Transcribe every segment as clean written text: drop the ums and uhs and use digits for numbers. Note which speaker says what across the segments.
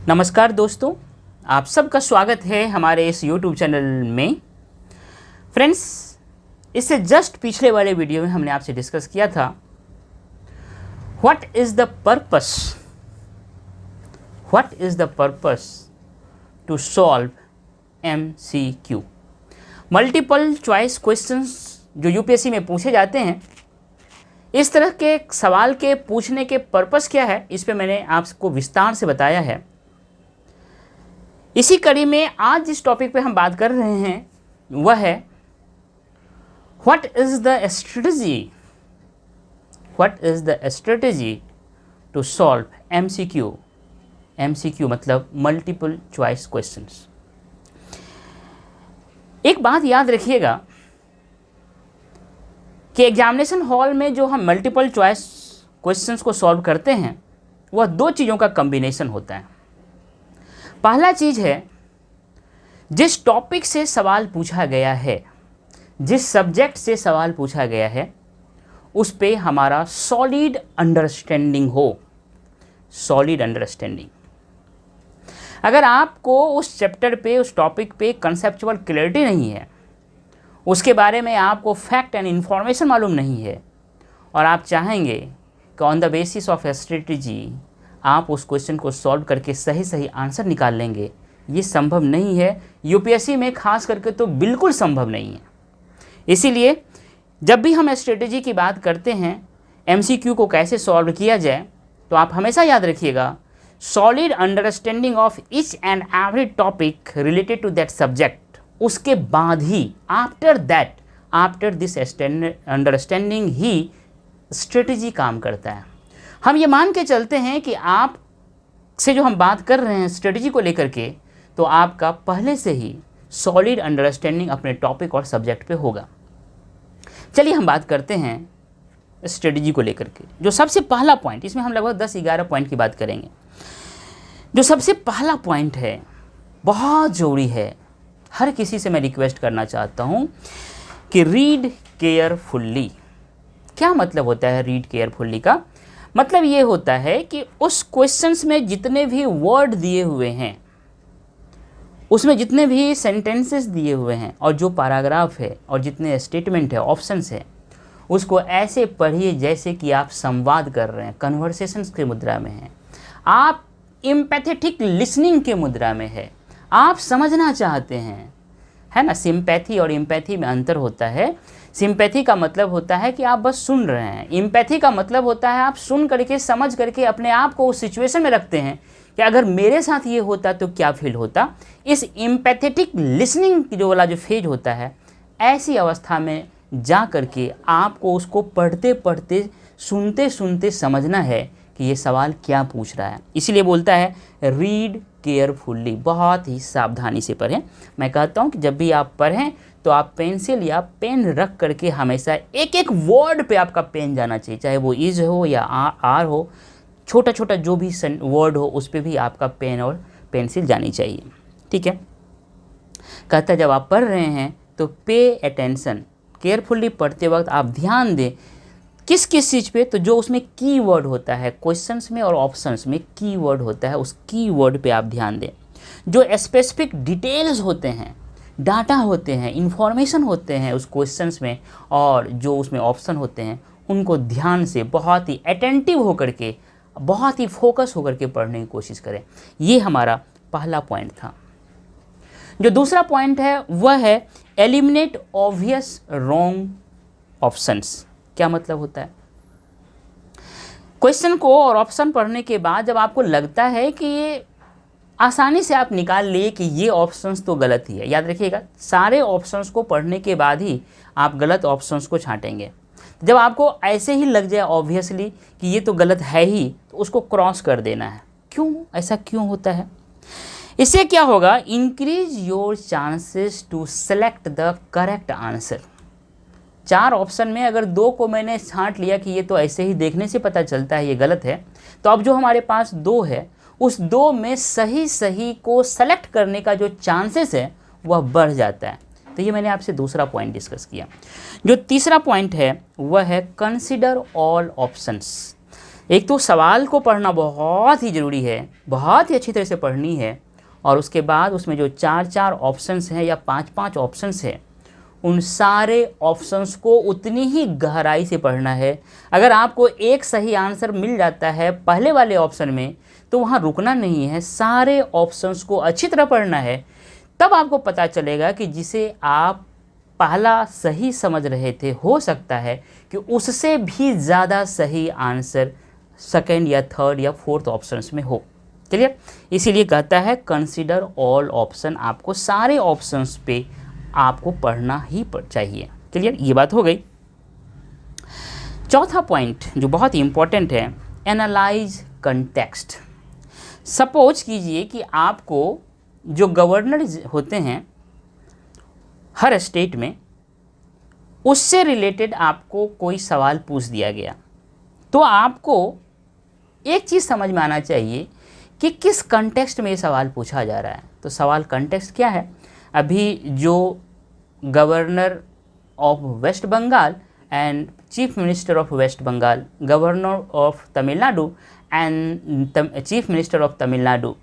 Speaker 1: नमस्कार दोस्तों, आप सबका स्वागत है हमारे इस YouTube चैनल में। फ्रेंड्स, इससे जस्ट पिछले वाले वीडियो में हमने आपसे डिस्कस किया था what is the purpose to solve MCQ, multiple choice questions जो यूपीएससी में पूछे जाते हैं। इस तरह के सवाल के पूछने के पर्पस क्या है, इस पे मैंने आपको विस्तार से बताया है। इसी कड़ी में आज जिस टॉपिक पे हम बात कर रहे हैं वह है what is the strategy to solve MCQ मतलब मल्टीपल चॉइस क्वेश्चंस। एक बात याद रखिएगा कि एग्जामिनेशन हॉल में जो हम मल्टीपल चॉइस क्वेश्चंस को सॉल्व करते हैं वह दो चीज़ों का कॉम्बिनेशन होता है। पहला चीज़ है, जिस टॉपिक से सवाल पूछा गया है, जिस सब्जेक्ट से सवाल पूछा गया है, उस पे हमारा सॉलिड अंडरस्टैंडिंग हो। सॉलिड अंडरस्टैंडिंग, अगर आपको उस चैप्टर पे, उस टॉपिक पे कंसेप्चुअल क्लैरिटी नहीं है, उसके बारे में आपको फैक्ट एंड इन्फॉर्मेशन मालूम नहीं है, और आप चाहेंगे कि on the basis of strategy आप उस क्वेश्चन को सॉल्व करके सही आंसर निकाल लेंगे, ये संभव नहीं है। यूपीएससी में खास करके तो बिल्कुल संभव नहीं है। इसीलिए जब भी हम स्ट्रेटजी की बात करते हैं, MCQ को कैसे सॉल्व किया जाए, तो आप हमेशा याद रखिएगा solid understanding of each and every topic related to that subject. उसके बाद ही आफ्टर दिस अंडरस्टैंडिंग ही स्ट्रेटजी काम करता है। हम ये मान के चलते हैं कि आप से जो हम बात कर रहे हैं स्ट्रेटजी को लेकर के, तो आपका पहले से ही सॉलिड अंडरस्टैंडिंग अपने टॉपिक और सब्जेक्ट पे होगा। चलिए हम बात करते हैं स्ट्रेटजी को लेकर के। जो सबसे पहला पॉइंट, इसमें हम लगभग 10-11 पॉइंट की बात करेंगे। जो सबसे पहला पॉइंट है, बहुत ज़रूरी है, हर किसी से मैं रिक्वेस्ट करना चाहता हूँ कि रीड केयरफुल्ली। क्या मतलब होता है रीड केयरफुल्ली का? मतलब ये होता है कि उस क्वेश्चंस में जितने भी वर्ड दिए हुए हैं, उसमें जितने भी सेंटेंसेस दिए हुए हैं, और जो पैराग्राफ है, और जितने स्टेटमेंट है, ऑप्शंस है, उसको ऐसे पढ़िए जैसे कि आप संवाद कर रहे हैं, कन्वर्सेशंस के मुद्रा में हैं, आप एम्पैथेटिक लिसनिंग के मुद्रा में है, आप समझना चाहते हैं, है ना। सिंपैथी और एम्पैथी में अंतर होता है। सिंपैथी का मतलब होता है कि आप बस सुन रहे हैं। एम्पैथी का मतलब होता है आप सुन करके, समझ करके अपने आप को उस सिचुएशन में रखते हैं कि अगर मेरे साथ ये होता तो क्या फील होता। इस एम्पैथेटिक लिसनिंग जो वाला जो फेज होता है, ऐसी अवस्था में जा करके आपको उसको पढ़ते पढ़ते, सुनते सुनते समझना है कि ये सवाल क्या पूछ रहा है। इसीलिए बोलता है रीड केयरफुल्ली, बहुत ही सावधानी से पढ़ें। मैं कहता हूँ कि जब भी आप पढ़ें तो आप पेंसिल या पेन रख करके हमेशा एक एक वर्ड पे आपका पेन जाना चाहिए, चाहे वो इज हो या आर हो, छोटा छोटा जो भी वर्ड हो उस पे भी आपका पेन और पेंसिल जानी चाहिए। ठीक है। कहता है जब आप पढ़ रहे हैं तो पे अटेंशन, केयरफुल्ली पढ़ते वक्त आप ध्यान दें किस किस चीज़ पे, तो जो उसमें की वर्ड होता है, क्वेश्चंस में और ऑप्शंस में की वर्ड होता है, उस की वर्ड पे आप ध्यान दें। जो स्पेसिफिक डिटेल्स होते हैं, डाटा होते हैं, इंफॉर्मेशन होते हैं उस क्वेश्चंस में, और जो उसमें ऑप्शन होते हैं, उनको ध्यान से बहुत ही अटेंटिव होकर के, बहुत ही फोकस होकर के पढ़ने की कोशिश करें। ये हमारा पहला पॉइंट था। जो दूसरा पॉइंट है वह है एलिमिनेट ऑब्वियस रॉन्ग ऑप्शंस। क्या मतलब होता है? क्वेश्चन को और ऑप्शन पढ़ने के बाद जब आपको लगता है कि ये आसानी से आप निकाल लिए कि ये ऑप्शंस तो गलत ही है, याद रखिएगा सारे ऑप्शंस को पढ़ने के बाद ही आप गलत ऑप्शंस को छांटेंगे। जब आपको ऐसे ही लग जाए ऑब्वियसली कि ये तो गलत है ही, तो उसको क्रॉस कर देना है। क्यों ऐसा क्यों होता है? इससे क्या होगा? Increase your chances to select the correct answer. 4 option में अगर 2 को मैंने छांट लिया कि ये तो ऐसे ही देखने से पता चलता है ये गलत है, तो अब जो हमारे पास 2 है, उस 2 में सही को सेलेक्ट करने का जो चांसेस है वह बढ़ जाता है। तो ये मैंने आपसे दूसरा पॉइंट डिस्कस किया। जो तीसरा पॉइंट है वह है कंसिडर ऑल ऑप्शंस। एक तो सवाल को पढ़ना बहुत ही ज़रूरी है, बहुत ही अच्छी तरह से पढ़नी है, और उसके बाद उसमें जो 4-4 ऑप्शंस हैं या 5-5 ऑप्शंस हैं, उन सारे ऑप्शंस को उतनी ही गहराई से पढ़ना है। अगर आपको एक सही आंसर मिल जाता है पहले वाले ऑप्शन में, तो वहाँ रुकना नहीं है, सारे ऑप्शंस को अच्छी तरह पढ़ना है। तब आपको पता चलेगा कि जिसे आप पहला सही समझ रहे थे, हो सकता है कि उससे भी ज़्यादा सही आंसर सेकंड या थर्ड या फोर्थ ऑप्शंस में हो। क्लियर? इसीलिए कहता है कंसीडर ऑल ऑप्शन, आपको सारे ऑप्शंस पे आपको पढ़ना ही चाहिए। क्लियर? ये बात हो गई। चौथा पॉइंट जो बहुत ही इंपॉर्टेंट है, एनालाइज कंटेक्स्ट। सपोज कीजिए कि आपको जो गवर्नर होते हैं हर स्टेट में, उससे रिलेटेड आपको कोई सवाल पूछ दिया गया, तो आपको एक चीज़ समझ में आना चाहिए कि किस कंटेक्स्ट में ये सवाल पूछा जा रहा है। तो सवाल कंटेक्स्ट क्या है? अभी जो governor of West Bengal and chief minister of West Bengal, governor of Tamil Nadu and chief minister of Tamil Nadu,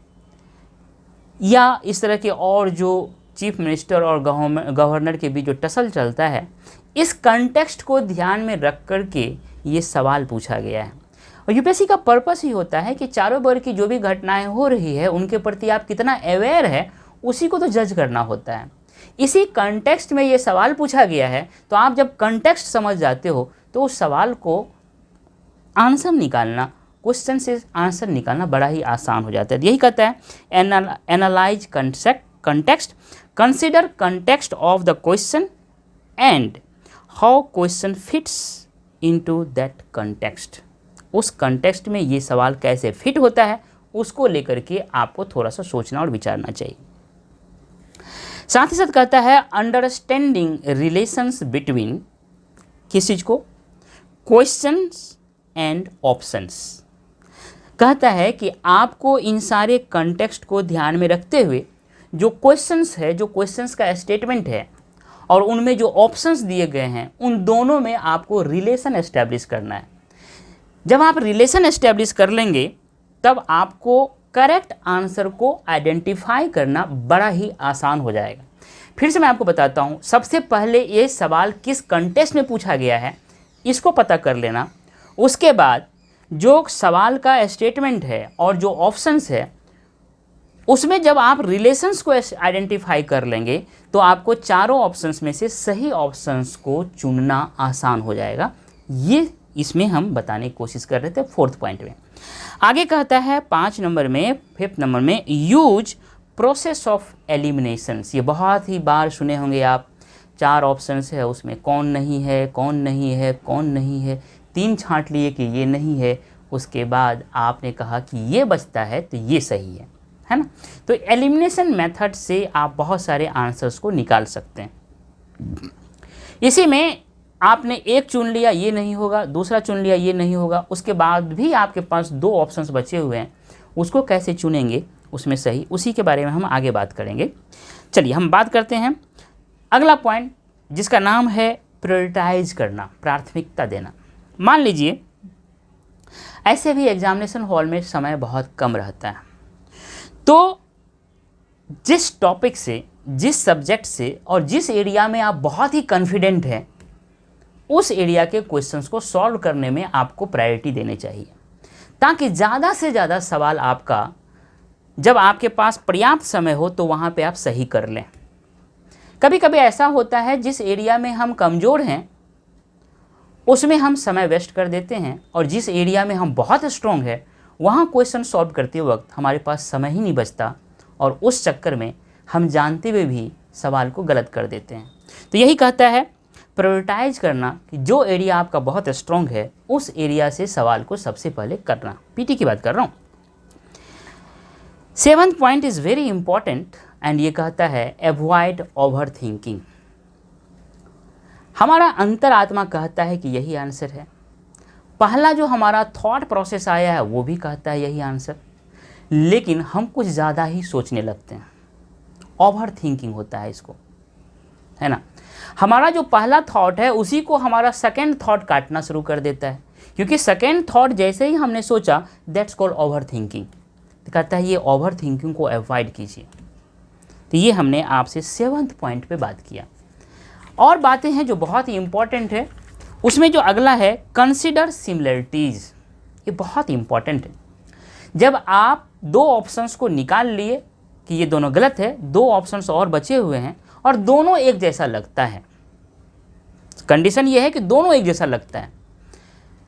Speaker 1: या इस तरह के और जो चीफ मिनिस्टर और गवर्नर के बीच जो टसल चलता है, इस कंटेक्स्ट को ध्यान में रख कर के ये सवाल पूछा गया है। और यूपीएससी का पर्पस ही होता है कि चारों ओर की जो भी घटनाएं हो रही है उनके प्रति आप कितना अवेयर है, उसी को तो जज करना होता है। इसी कंटेक्स्ट में ये सवाल पूछा गया है, तो आप जब कंटेक्स्ट समझ जाते हो तो उस सवाल को आंसर निकालना, क्वेश्चन से आंसर निकालना बड़ा ही आसान हो जाता है। यही कहता है analyse context, consider context of the question and how question fits into that context. उस कंटेक्स्ट में ये सवाल कैसे फिट होता है, उसको लेकर के आपको थोड़ा सा सोचना और विचारना चाहिए। साथ ही साथ कहता है अंडरस्टैंडिंग रिलेशंस बिटवीन किस चीज़ को, क्वेश्चंस एंड ऑप्शंस। कहता है कि आपको इन सारे कंटेक्स्ट को ध्यान में रखते हुए जो क्वेश्चंस है, जो क्वेश्चंस का स्टेटमेंट है और उनमें जो ऑप्शंस दिए गए हैं, उन दोनों में आपको रिलेशन एस्टेब्लिश करना है। जब आप रिलेशन एस्टेब्लिश कर लेंगे तब आपको करेक्ट आंसर को आइडेंटिफाई करना बड़ा ही आसान हो जाएगा। फिर से मैं आपको बताता हूँ, सबसे पहले ये सवाल किस कंटेक्स्ट में पूछा गया है इसको पता कर लेना। उसके बाद जो सवाल का स्टेटमेंट है और जो ऑप्शंस है, उसमें जब आप रिलेशंस को आइडेंटिफाई कर लेंगे तो आपको चारों ऑप्शंस में से सही ऑप्शंस को चुनना आसान हो जाएगा। ये इसमें हम बताने की कोशिश कर रहे थे फोर्थ पॉइंट में। आगे कहता है 5 नंबर में, 5th नंबर में, यूज प्रोसेस ऑफ एलिमिनेशंस। ये बहुत ही बार सुने होंगे आप। 4 ऑप्शंस है, उसमें कौन नहीं है, कौन नहीं है, कौन नहीं है, 3 छांट लिए कि ये नहीं है, उसके बाद आपने कहा कि ये बचता है तो ये सही है ना। तो एलिमिनेशन मेथड से आप बहुत सारे आंसर्स को निकाल सकते हैं। इसी में आपने एक चुन लिया ये नहीं होगा, दूसरा चुन लिया ये नहीं होगा, उसके बाद भी आपके पास 2 ऑप्शंस बचे हुए हैं, उसको कैसे चुनेंगे उसमें सही, उसी के बारे में हम आगे बात करेंगे। चलिए हम बात करते हैं अगला पॉइंट, जिसका नाम है प्रायोरिटाइज करना, प्राथमिकता देना। मान लीजिए ऐसे भी एग्जामिनेशन हॉल में समय बहुत कम रहता है, तो जिस टॉपिक से, जिस सब्जेक्ट से और जिस एरिया में आप बहुत ही कॉन्फिडेंट हैं, उस एरिया के क्वेश्चंस को सॉल्व करने में आपको प्रायोरिटी देनी चाहिए, ताकि ज़्यादा से ज़्यादा सवाल आपका जब आपके पास पर्याप्त समय हो तो वहाँ पे आप सही कर लें। कभी कभी ऐसा होता है जिस एरिया में हम कमज़ोर हैं उसमें हम समय वेस्ट कर देते हैं, और जिस एरिया में हम बहुत स्ट्रॉन्ग है वहाँ क्वेश्चन सॉल्व करते वक्त हमारे पास समय ही नहीं बचता, और उस चक्कर में हम जानते हुए भी सवाल को गलत कर देते हैं। तो यही कहता है प्रायोरिटाइज करना, कि जो एरिया आपका बहुत स्ट्रॉन्ग है उस एरिया से सवाल को सबसे पहले करना। पीटी की बात कर रहा हूँ। 7th point is very important and ये कहता है अवॉइड ओवर थिंकिंग। हमारा अंतरात्मा कहता है कि यही आंसर है, पहला जो हमारा थॉट प्रोसेस आया है वो भी कहता है यही आंसर, लेकिन हम कुछ ज़्यादा ही सोचने लगते हैं, ओवर थिंकिंग होता है इसको, है ना। हमारा जो पहला थॉट है उसी को हमारा सेकंड थॉट काटना शुरू कर देता है, क्योंकि सेकेंड थॉट जैसे ही हमने सोचा, दैट्स कॉल्ड ओवर थिंकिंग। तो कहता है ये ओवर थिंकिंग को अवॉइड कीजिए। तो ये हमने आपसे 7th पॉइंट पे बात किया। और बातें हैं जो बहुत ही इंपॉर्टेंट है, उसमें जो अगला है कंसिडर सिमिलरिटीज़। ये बहुत ही इंपॉर्टेंट है। जब आप दो ऑप्शंस को निकाल लिए कि ये दोनों गलत है, दो ऑप्शंस और बचे हुए हैं और दोनों एक जैसा लगता है, कंडीशन ये है कि दोनों एक जैसा लगता है,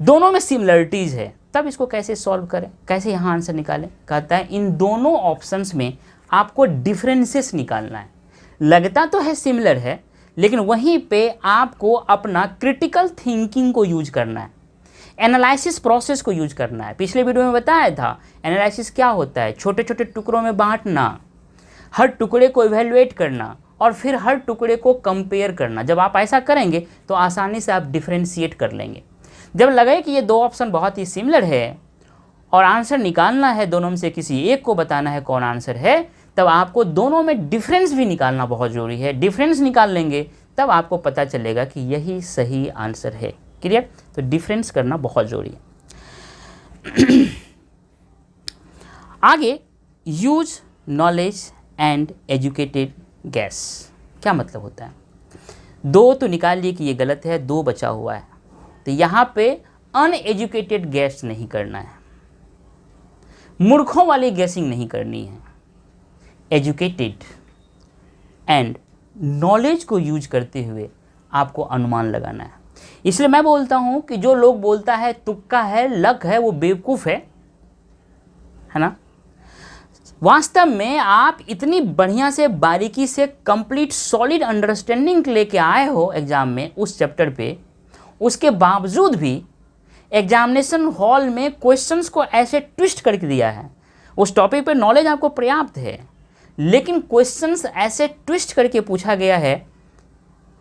Speaker 1: दोनों में सिमिलरिटीज़ है, तब इसको कैसे सॉल्व करें, कैसे यहाँ आंसर निकालें। कहता है इन दोनों ऑप्शंस में आपको डिफरेंसेस निकालना है। लगता तो है सिमिलर है, लेकिन वहीं पे आपको अपना क्रिटिकल थिंकिंग को यूज करना है, एनालिसिस प्रोसेस को यूज करना है। पिछले वीडियो में बताया था एनालिसिस क्या होता है, छोटे छोटे टुकड़ों में बांटना, हर टुकड़े को इवेल्युएट करना और फिर हर टुकड़े को कंपेयर करना। जब आप ऐसा करेंगे तो आसानी से आप डिफ्रेंशिएट कर लेंगे। जब लगे कि ये दो ऑप्शन बहुत ही सिमिलर है और आंसर निकालना है, दोनों में से किसी एक को बताना है कौन आंसर है, तब आपको दोनों में डिफरेंस भी निकालना बहुत ज़रूरी है। डिफरेंस निकाल लेंगे तब आपको पता चलेगा कि यही सही आंसर है। क्लियर? तो डिफरेंस करना बहुत ज़रूरी है। आगे, use knowledge and educated gas. क्या मतलब होता है? दो तो निकाल लिए कि ये गलत है, दो बचा हुआ है, तो यहाँ पे अनएजुकेटेड गैस नहीं करना है, मूर्खों वाली गैसिंग नहीं करनी है। एजुकेटेड एंड नॉलेज को यूज करते हुए आपको अनुमान लगाना है। इसलिए मैं बोलता हूँ कि जो लोग बोलता है तुक्का है, लक है, वो बेवकूफ़ है ना। वास्तव में आप इतनी बढ़िया से, बारीकी से, कंप्लीट सॉलिड अंडरस्टैंडिंग लेके आए हो एग्ज़ाम में उस चैप्टर पे, उसके बावजूद भी एग्जामिनेशन हॉल में क्वेश्चंस को ऐसे ट्विस्ट करके दिया है। उस टॉपिक पे नॉलेज आपको पर्याप्त है, लेकिन क्वेश्चंस ऐसे ट्विस्ट करके पूछा गया है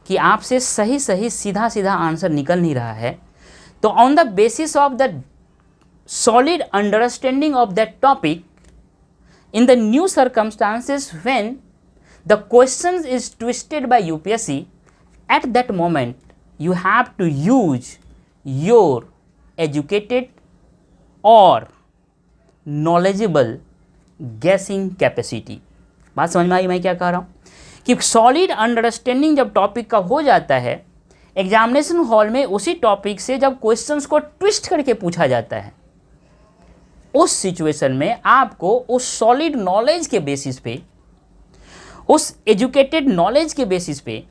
Speaker 1: कि आपसे सही सही सीधा सीधा आंसर निकल नहीं रहा है। तो on the basis of the solid understanding of that topic in the new circumstances when the questions is twisted by UPSC, at that moment you have to use your educated or knowledgeable guessing capacity। बात समझ में आई मैं क्या कह रहा हूँ? कि solid understanding जब टॉपिक का हो जाता है एग्जामिनेशन हॉल में, उसी टॉपिक से जब क्वेश्चंस को ट्विस्ट करके पूछा जाता है, उस सिचुएशन में आपको उस सॉलिड नॉलेज के बेसिस पे, उस एजुकेटेड नॉलेज के बेसिस पे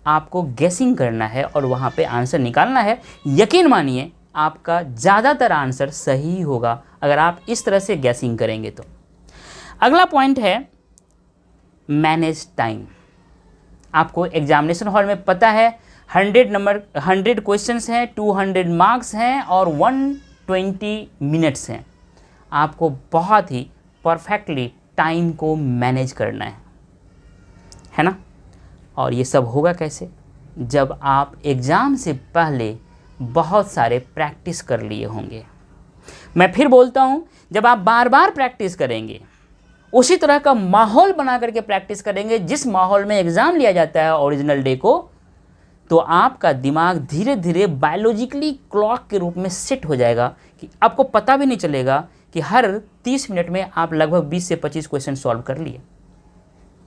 Speaker 1: आपको गेसिंग करना है और वहाँ पे आंसर निकालना है। यकीन मानिए आपका ज़्यादातर आंसर सही होगा अगर आप इस तरह से गेसिंग करेंगे तो। अगला पॉइंट है मैनेज टाइम। आपको एग्जामिनेशन हॉल में पता है 100 क्वेश्चंस हैं, 200 मार्क्स हैं और 120 मिनट्स हैं। आपको बहुत ही परफेक्टली टाइम को मैनेज करना है ना। और ये सब होगा कैसे? जब आप एग्ज़ाम से पहले बहुत सारे प्रैक्टिस कर लिए होंगे। मैं फिर बोलता हूँ, जब आप बार बार प्रैक्टिस करेंगे, उसी तरह का माहौल बना करके प्रैक्टिस करेंगे जिस माहौल में एग्ज़ाम लिया जाता है ओरिजिनल डे को, तो आपका दिमाग धीरे धीरे बायोलॉजिकली क्लॉक के रूप में सेट हो जाएगा कि आपको पता भी नहीं चलेगा कि हर 30 मिनट में आप लगभग 20 से 25 क्वेश्चन सॉल्व कर लिए,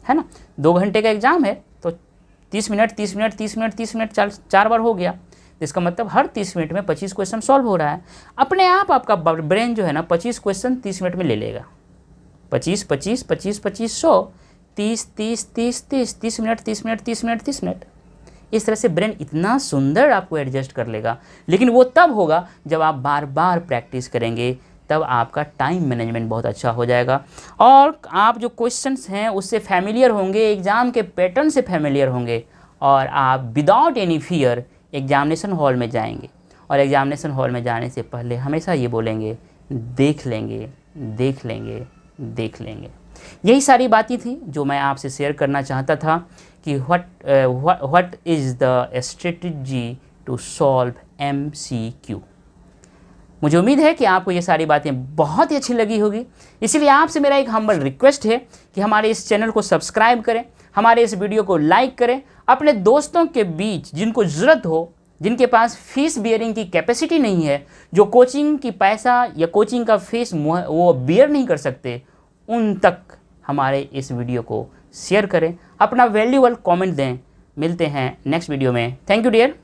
Speaker 1: है ना। 2 घंटे का एग्ज़ाम है तो 30 मिनट 30 मिनट 30 मिनट 30 मिनट 4 बार हो गया, तो इसका मतलब हर 30 मिनट में 25 क्वेश्चन सॉल्व हो रहा है। अपने आप आपका ब्रेन जो है ना 25 क्वेश्चन 30 मिनट में ले लेगा। 25 25 25 25 100 30 30 30 30 30 मिनट 30 मिनट 30 मिनट 30 मिनट। इस तरह से ब्रेन इतना सुंदर आपको एडजस्ट कर लेगा। लेकिन वो तब होगा जब आप बार बार प्रैक्टिस करेंगे, तब आपका टाइम मैनेजमेंट बहुत अच्छा हो जाएगा और आप जो क्वेश्चंस हैं उससे फैमिलियर होंगे, एग्ज़ाम के पैटर्न से फैमिलियर होंगे और आप without any fear examination hall में जाएंगे। और एग्जामिनेशन हॉल में जाने से पहले हमेशा ये बोलेंगे, देख लेंगे देख लेंगे देख लेंगे। यही सारी बातें थी जो मैं आपसे शेयर करना चाहता था कि what is the strategy to solve MCQ। मुझे उम्मीद है कि आपको ये सारी बातें बहुत ही अच्छी लगी होगी। इसलिए आपसे मेरा एक हम्बल रिक्वेस्ट है कि हमारे इस चैनल को सब्सक्राइब करें, हमारे इस वीडियो को लाइक करें, अपने दोस्तों के बीच जिनको ज़रूरत हो जिनके पास फीस बियरिंग की कैपेसिटी नहीं है, जो कोचिंग की पैसा या कोचिंग का फीस वो बियर नहीं कर सकते, उन तक हमारे इस वीडियो को शेयर करें, अपना वैल्यूएबल कमेंट दें। मिलते हैं नेक्स्ट वीडियो में। Thank you dear.